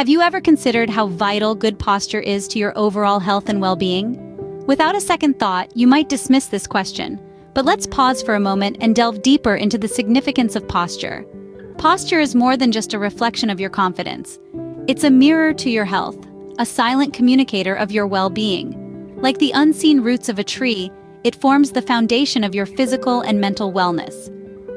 Have you ever considered how vital good posture is to your overall health and well-being? Without a second thought, you might dismiss this question, but let's pause for a moment and delve deeper into the significance of posture. Posture is more than just a reflection of your confidence. It's a mirror to your health, a silent communicator of your well-being. Like the unseen roots of a tree, it forms the foundation of your physical and mental wellness.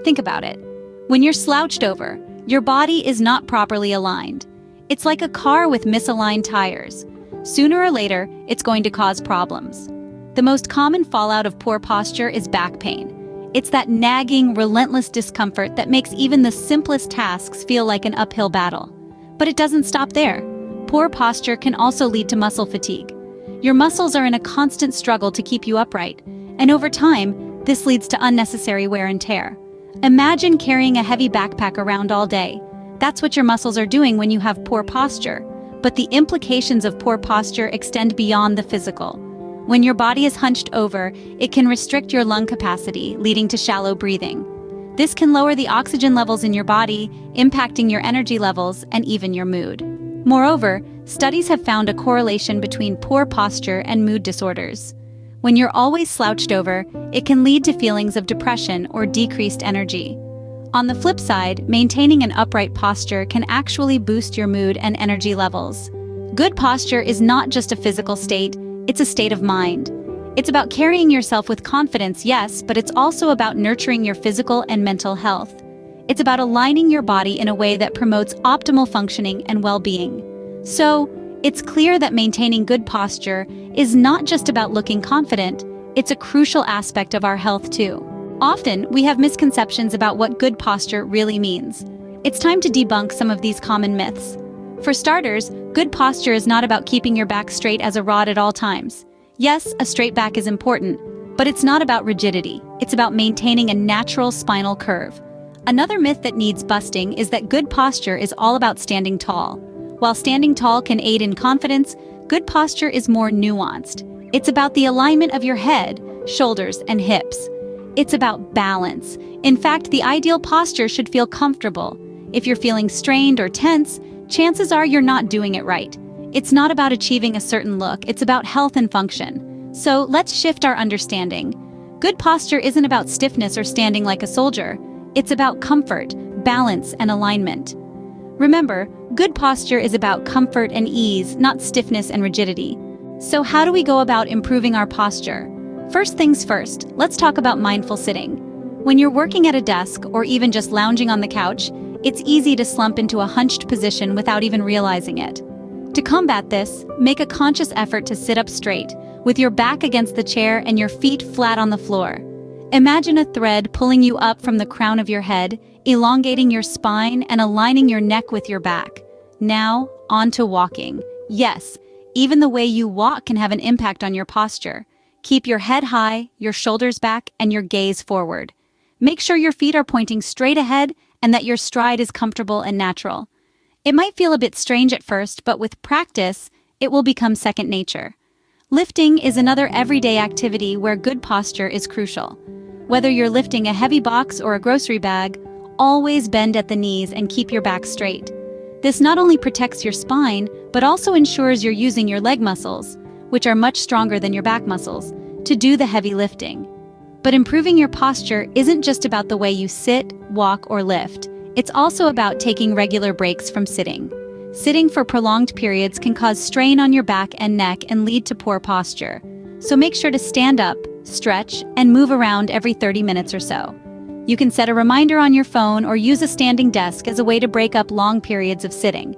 Think about it. When you're slouched over, your body is not properly aligned. It's like a car with misaligned tires. Sooner or later, it's going to cause problems. The most common fallout of poor posture is back pain. It's that nagging, relentless discomfort that makes even the simplest tasks feel like an uphill battle. But it doesn't stop there. Poor posture can also lead to muscle fatigue. Your muscles are in a constant struggle to keep you upright, and over time, this leads to unnecessary wear and tear. Imagine carrying a heavy backpack around all day. That's what your muscles are doing when you have poor posture. But the implications of poor posture extend beyond the physical. When your body is hunched over, it can restrict your lung capacity, leading to shallow breathing. This can lower the oxygen levels in your body, impacting your energy levels and even your mood. Moreover, studies have found a correlation between poor posture and mood disorders. When you're always slouched over, it can lead to feelings of depression or decreased energy. On the flip side, maintaining an upright posture can actually boost your mood and energy levels. Good posture is not just a physical state, it's a state of mind. It's about carrying yourself with confidence, yes, but it's also about nurturing your physical and mental health. It's about aligning your body in a way that promotes optimal functioning and well-being. So, it's clear that maintaining good posture is not just about looking confident, it's a crucial aspect of our health too. Often, we have misconceptions about what good posture really means. It's time to debunk some of these common myths. For starters, good posture is not about keeping your back straight as a rod at all times. Yes, a straight back is important, but it's not about rigidity. It's about maintaining a natural spinal curve. Another myth that needs busting is that good posture is all about standing tall. While standing tall can aid in confidence, good posture is more nuanced. It's about the alignment of your head, shoulders, and hips. It's about balance. In fact, the ideal posture should feel comfortable. If you're feeling strained or tense, chances are you're not doing it right. It's not about achieving a certain look, it's about health and function. So let's shift our understanding. Good posture isn't about stiffness or standing like a soldier. It's about comfort, balance, and alignment. Remember, good posture is about comfort and ease, not stiffness and rigidity. So how do we go about improving our posture? First things first, let's talk about mindful sitting. When you're working at a desk or even just lounging on the couch, it's easy to slump into a hunched position without even realizing it. To combat this, make a conscious effort to sit up straight, with your back against the chair and your feet flat on the floor. Imagine a thread pulling you up from the crown of your head, elongating your spine and aligning your neck with your back. Now, on to walking. Yes, even the way you walk can have an impact on your posture. Keep your head high, your shoulders back, and your gaze forward. Make sure your feet are pointing straight ahead and that your stride is comfortable and natural. It might feel a bit strange at first, but with practice, it will become second nature. Lifting is another everyday activity where good posture is crucial. Whether you're lifting a heavy box or a grocery bag, always bend at the knees and keep your back straight. This not only protects your spine, but also ensures you're using your leg muscles, which are much stronger than your back muscles, to do the heavy lifting. But improving your posture isn't just about the way you sit, walk, or lift. It's also about taking regular breaks from sitting. Sitting for prolonged periods can cause strain on your back and neck and lead to poor posture. So make sure to stand up, stretch, and move around every 30 minutes or so. You can set a reminder on your phone or use a standing desk as a way to break up long periods of sitting.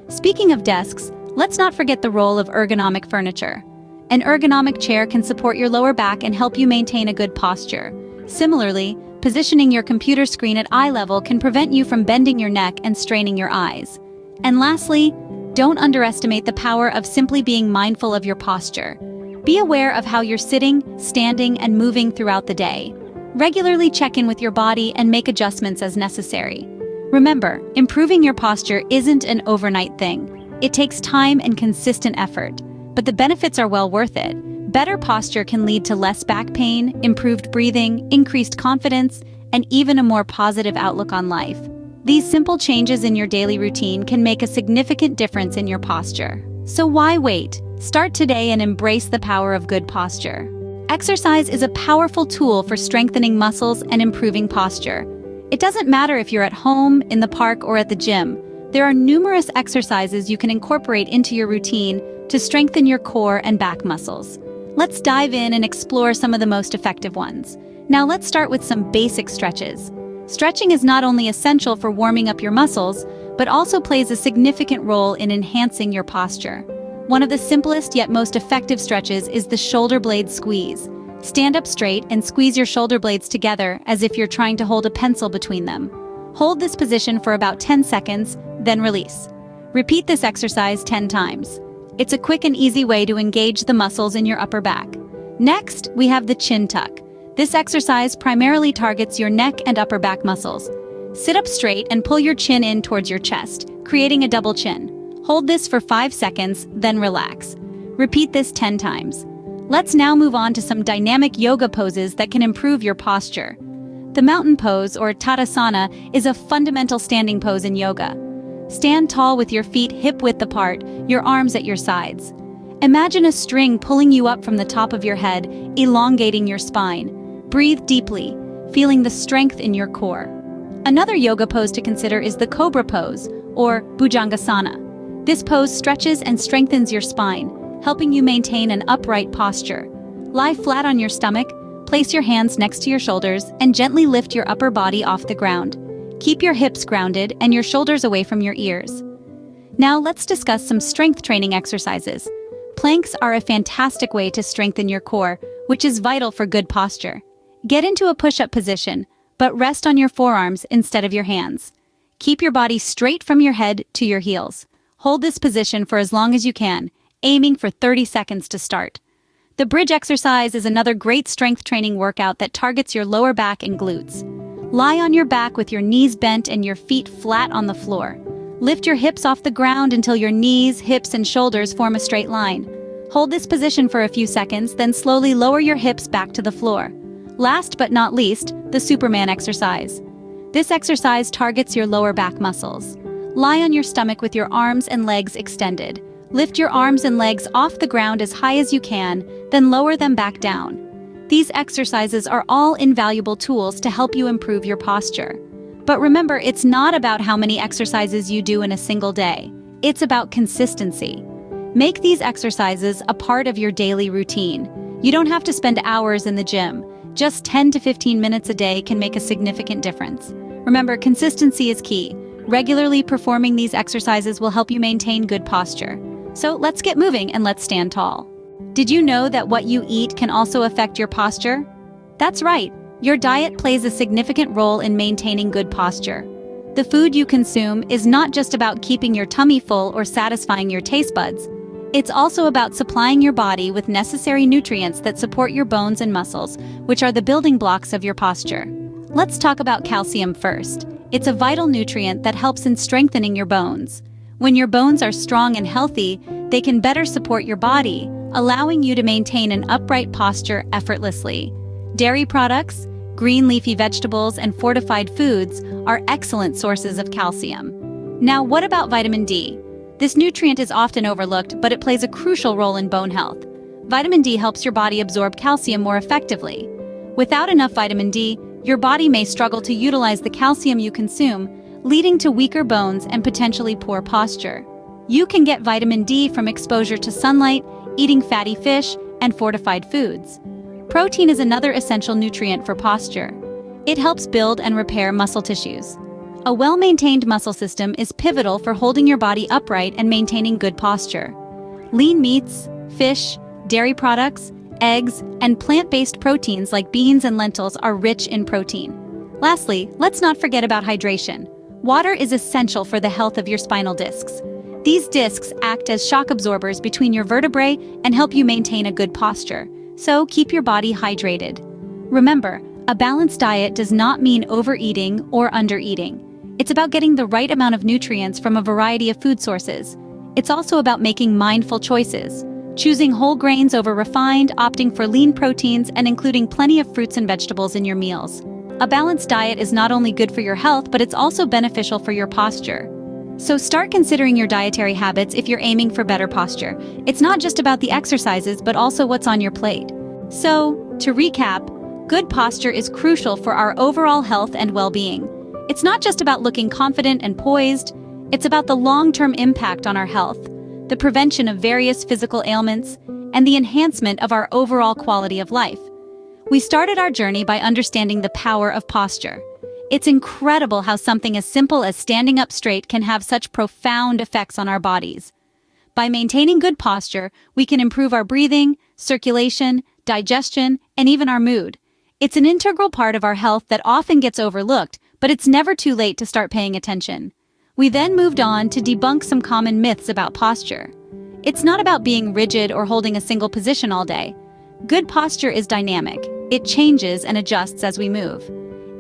Speaking of desks, let's not forget the role of ergonomic furniture. An ergonomic chair can support your lower back and help you maintain a good posture. Similarly, positioning your computer screen at eye level can prevent you from bending your neck and straining your eyes. And lastly, don't underestimate the power of simply being mindful of your posture. Be aware of how you're sitting, standing, and moving throughout the day. Regularly check in with your body and make adjustments as necessary. Remember, improving your posture isn't an overnight thing. It takes time and consistent effort, but the benefits are well worth it. Better posture can lead to less back pain, improved breathing, increased confidence, and even a more positive outlook on life. These simple changes in your daily routine can make a significant difference in your posture. So why wait? Start today and embrace the power of good posture. Exercise is a powerful tool for strengthening muscles and improving posture. It doesn't matter if you're at home, in the park, or at the gym. There are numerous exercises you can incorporate into your routine to strengthen your core and back muscles. Let's dive in and explore some of the most effective ones. Now let's start with some basic stretches. Stretching is not only essential for warming up your muscles, but also plays a significant role in enhancing your posture. One of the simplest yet most effective stretches is the shoulder blade squeeze. Stand up straight and squeeze your shoulder blades together as if you're trying to hold a pencil between them. Hold this position for about 10 seconds, then release. Repeat this exercise 10 times. It's a quick and easy way to engage the muscles in your upper back. Next, we have the chin tuck. This exercise primarily targets your neck and upper back muscles. Sit up straight and pull your chin in towards your chest, creating a double chin. Hold this for 5 seconds, then relax. Repeat this 10 times. Let's now move on to some dynamic yoga poses that can improve your posture. The mountain pose, or Tadasana, is a fundamental standing pose in yoga. Stand tall with your feet hip-width apart, your arms at your sides. Imagine a string pulling you up from the top of your head, elongating your spine. Breathe deeply, feeling the strength in your core. Another yoga pose to consider is the cobra pose, or Bhujangasana. This pose stretches and strengthens your spine, helping you maintain an upright posture. Lie flat on your stomach, place your hands next to your shoulders, and gently lift your upper body off the ground. Keep your hips grounded and your shoulders away from your ears. Now let's discuss some strength training exercises. Planks are a fantastic way to strengthen your core, which is vital for good posture. Get into a push-up position, but rest on your forearms instead of your hands. Keep your body straight from your head to your heels. Hold this position for as long as you can, aiming for 30 seconds to start. The bridge exercise is another great strength training workout that targets your lower back and glutes. Lie on your back with your knees bent and your feet flat on the floor. Lift your hips off the ground until your knees, hips, and shoulders form a straight line. Hold this position for a few seconds, then slowly lower your hips back to the floor. Last but not least, the Superman exercise. This exercise targets your lower back muscles. Lie on your stomach with your arms and legs extended. Lift your arms and legs off the ground as high as you can, then lower them back down. These exercises are all invaluable tools to help you improve your posture. But remember, it's not about how many exercises you do in a single day. It's about consistency. Make these exercises a part of your daily routine. You don't have to spend hours in the gym. Just 10 to 15 minutes a day can make a significant difference. Remember, consistency is key. Regularly performing these exercises will help you maintain good posture. So let's get moving and let's stand tall. Did you know that what you eat can also affect your posture? That's right. Your diet plays a significant role in maintaining good posture. The food you consume is not just about keeping your tummy full or satisfying your taste buds. It's also about supplying your body with necessary nutrients that support your bones and muscles, which are the building blocks of your posture. Let's talk about calcium first. It's a vital nutrient that helps in strengthening your bones. When your bones are strong and healthy, they can better support your body, allowing you to maintain an upright posture effortlessly. Dairy products, green leafy vegetables, and fortified foods are excellent sources of calcium. Now, what about vitamin D? This nutrient is often overlooked, but it plays a crucial role in bone health. Vitamin D helps your body absorb calcium more effectively. Without enough vitamin D, your body may struggle to utilize the calcium you consume, leading to weaker bones and potentially poor posture. You can get vitamin D from exposure to sunlight, eating fatty fish, and fortified foods. Protein is another essential nutrient for posture. It helps build and repair muscle tissues. A well-maintained muscle system is pivotal for holding your body upright and maintaining good posture. Lean meats, fish, dairy products, eggs, and plant-based proteins like beans and lentils are rich in protein. Lastly, let's not forget about hydration. Water is essential for the health of your spinal discs. These discs act as shock absorbers between your vertebrae and help you maintain a good posture, so keep your body hydrated. Remember, a balanced diet does not mean overeating or undereating. It's about getting the right amount of nutrients from a variety of food sources. It's also about making mindful choices, choosing whole grains over refined, opting for lean proteins, and including plenty of fruits and vegetables in your meals. A balanced diet is not only good for your health, but it's also beneficial for your posture. So start considering your dietary habits if you're aiming for better posture. It's not just about the exercises, but also what's on your plate. So, to recap, good posture is crucial for our overall health and well-being. It's not just about looking confident and poised, it's about the long-term impact on our health, the prevention of various physical ailments, and the enhancement of our overall quality of life. We started our journey by understanding the power of posture. It's incredible how something as simple as standing up straight can have such profound effects on our bodies. By maintaining good posture, we can improve our breathing, circulation, digestion, and even our mood. It's an integral part of our health that often gets overlooked, but it's never too late to start paying attention. We then moved on to debunk some common myths about posture. It's not about being rigid or holding a single position all day. Good posture is dynamic. It changes and adjusts as we move.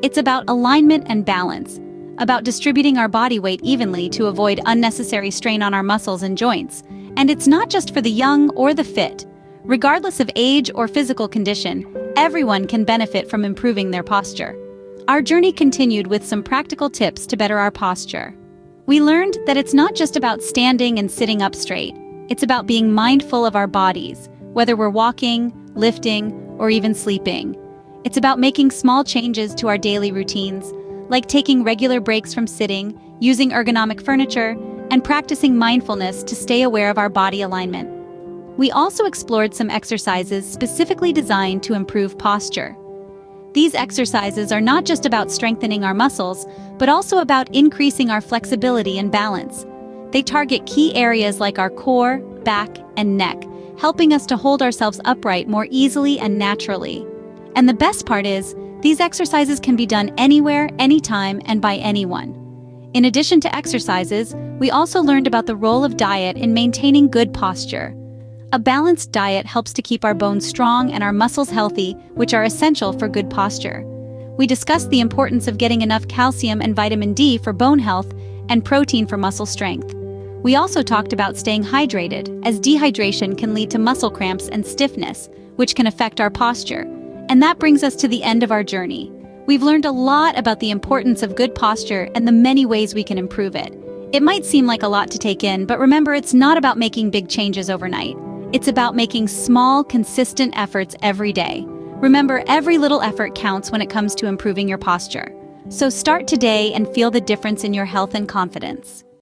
It's about alignment and balance, about distributing our body weight evenly to avoid unnecessary strain on our muscles and joints. And it's not just for the young or the fit. Regardless of age or physical condition, everyone can benefit from improving their posture. Our journey continued with some practical tips to better our posture. We learned that it's not just about standing and sitting up straight. It's about being mindful of our bodies, whether we're walking, lifting, or even sleeping. It's about making small changes to our daily routines, like taking regular breaks from sitting, using ergonomic furniture, and practicing mindfulness to stay aware of our body alignment. We also explored some exercises specifically designed to improve posture. These exercises are not just about strengthening our muscles, but also about increasing our flexibility and balance. They target key areas like our core, back, and neck, helping us to hold ourselves upright more easily and naturally. And the best part is, these exercises can be done anywhere, anytime, and by anyone. In addition to exercises, we also learned about the role of diet in maintaining good posture. A balanced diet helps to keep our bones strong and our muscles healthy, which are essential for good posture. We discussed the importance of getting enough calcium and vitamin D for bone health and protein for muscle strength. We also talked about staying hydrated, as dehydration can lead to muscle cramps and stiffness, which can affect our posture. And that brings us to the end of our journey. We've learned a lot about the importance of good posture and the many ways we can improve it. It might seem like a lot to take in, but remember, it's not about making big changes overnight. It's about making small, consistent efforts every day. Remember, every little effort counts when it comes to improving your posture. So start today and feel the difference in your health and confidence.